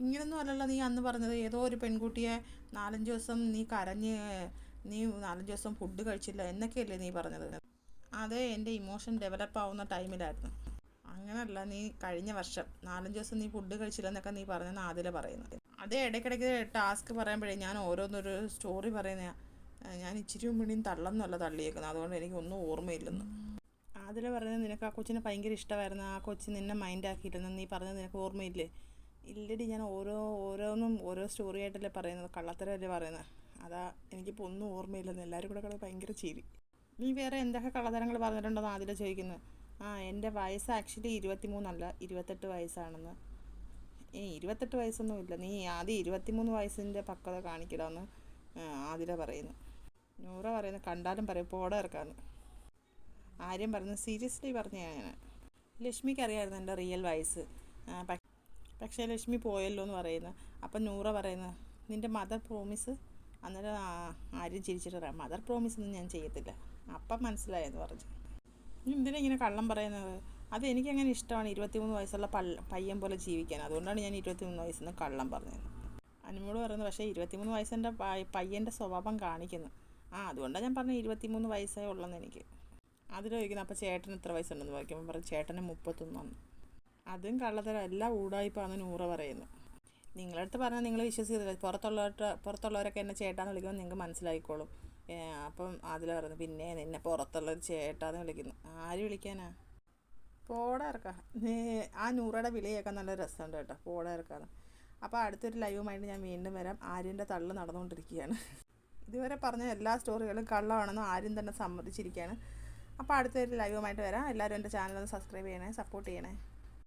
ഇങ്ങനൊന്നും അല്ലല്ലോ നീ അന്ന് പറഞ്ഞത്. ഏതോ ഒരു പെൺകുട്ടിയെ 4-5 ദിവസം നീ കരഞ്ഞ്, നീ 4-5 ദിവസം ഫുഡ് കഴിച്ചില്ല എന്നൊക്കെയല്ലേ നീ പറഞ്ഞത്. അത് എൻ്റെ ഇമോഷൻ ഡെവലപ്പ് ആവുന്ന ടൈമിലായിരുന്നു. അങ്ങനല്ല, നീ കഴിഞ്ഞ വർഷം 4-5 ദിവസം നീ ഫുഡ് കഴിച്ചില്ല എന്നൊക്കെ നീ പറഞ്ഞെന്ന് ആദില പറയുന്നത്. അതേ ഇടയ്ക്കിടയ്ക്ക് ടാസ്ക് പറയുമ്പോഴേ ഞാൻ ഓരോന്നൊരു സ്റ്റോറി പറയുന്ന, ഞാൻ ഇച്ചിരി മുമ്പിനും തള്ളെന്നല്ല തള്ളിയേക്കുന്നത്, അതുകൊണ്ട് എനിക്കൊന്നും ഓർമ്മയില്ലെന്ന്. ആദില പറയുന്നത് നിനക്ക് ആ കൊച്ചിനെ ഭയങ്കര ഇഷ്ടമായിരുന്നു, ആ കൊച്ച് നിന്നെ മൈൻഡാക്കിയില്ലെന്ന് നീ പറഞ്ഞത് നിനക്ക് ഓർമ്മയില്ലേ? ഇല്ലടി, ഞാൻ ഓരോന്നും ഓരോ സ്റ്റോറി ആയിട്ടല്ലേ പറയുന്നത്, കള്ളത്തരമല്ലേ പറയുന്നത്. അതാ എനിക്കിപ്പോൾ ഒന്നും ഓർമ്മയില്ലെന്ന്. എല്ലാവരും കൂടെ കിടന്ന് ഭയങ്കര ചിരി. നീ വേറെ എന്തൊക്കെ കള്ളത്തരങ്ങൾ പറഞ്ഞിട്ടുണ്ടെന്ന് ആദില ചോദിക്കുന്നത്. എൻ്റെ വയസ്സ് ആക്ച്വലി 23 അല്ല 28 വയസ്സാണെന്ന്. 28 വയസ്സൊന്നുമില്ല, നീ ആദ്യം 23 വയസ്സിൻ്റെ പക്വത കാണിക്കണമെന്ന് ആദില പറയുന്നു. നൂറ പറയുന്നത് കണ്ടാലും പറയും പോടെ ഇറക്കാമെന്ന്. ആര്യം പറയുന്നത് സീരിയസ്ലി പറഞ്ഞ ഞാൻ. ലക്ഷ്മിക്ക് അറിയാമായിരുന്നു എൻ്റെ റിയൽ വയസ്സ്, പക്ഷേ ലക്ഷ്മി പോയല്ലോ എന്ന് പറയുന്നത്. അപ്പം നൂറ പറയുന്നത് നിൻ്റെ മദർ പ്രോമിസ്. അന്നേരം ആര്യം ചിരിച്ചിട്ട് പറയാം മദർ പ്രോമിസ് ഒന്നും ഞാൻ ചെയ്യത്തില്ല, അപ്പം മനസ്സിലായെന്ന് പറഞ്ഞു. എന്തിനാ ഇങ്ങനെ കള്ളം പറയുന്നത്? അത് എനിക്കങ്ങനെ ഇഷ്ടമാണ് 23 വയസ്സുള്ള പയ്യൻ പോലെ ജീവിക്കാൻ, അതുകൊണ്ടാണ് ഞാൻ 23 വയസ്സെന്ന് കള്ളം പറഞ്ഞത്. അനുമോട് പറയുന്നത് പക്ഷേ 23 വയസ്സിൻ്റെ പയ്യൻ്റെ സ്വഭാവം കാണിക്കുന്നു. അതുകൊണ്ടാണ് ഞാൻ പറഞ്ഞത് 23 വയസ്സേ ഉള്ളെന്ന് എനിക്ക്. അതിൽ ചോദിക്കുന്നത് അപ്പോൾ ചേട്ടന് എത്ര വയസ്സുണ്ടെന്ന് ചോദിക്കുമ്പോൾ പറയും ചേട്ടന് 31. അതും കള്ളത്തരം, എല്ലാം ഊടായിപ്പാന്ന് നൂറ പറയുന്നു. നിങ്ങളടുത്ത് പറഞ്ഞാൽ നിങ്ങൾ വിശ്വസിക്കത്തില്ല, പുറത്തുള്ളവരൊക്കെ എന്നെ ചേട്ടാന്ന് വിളിക്കുമ്പോൾ നിങ്ങൾക്ക് മനസ്സിലായിക്കോളും. അപ്പം അതിൽ പറയുന്നത് പിന്നെ നിന്നെ പുറത്തുള്ളൊരു ചേട്ടാന്ന് വിളിക്കുന്നു. ആര് വിളിക്കാനാ? പോടെ ഇറക്കാം. ആ നൂറയുടെ വിളിയൊക്കെ നല്ല രസമുണ്ട് കേട്ടോ, പോടെ ഇറക്കാന്ന്. അപ്പോൾ അടുത്തൊരു ലൈവുമായിട്ട് ഞാൻ വീണ്ടും വരാം. ആര്യൻ്റെ തള്ള് നടന്നുകൊണ്ടിരിക്കുകയാണ്. ഇതുവരെ പറഞ്ഞ എല്ലാ സ്റ്റോറികളും കള്ളമാണെന്ന് ആര്യം തന്നെ സമ്മതിച്ചിരിക്കുകയാണ്. അപ്പോൾ അടുത്തൊരു ലൈവുമായിട്ട് വരാം. എല്ലാവരും എൻ്റെ ചാനൽ ഒന്ന് സബ്സ്ക്രൈബ് ചെയ്യണേ, സപ്പോർട്ട് ചെയ്യണേ.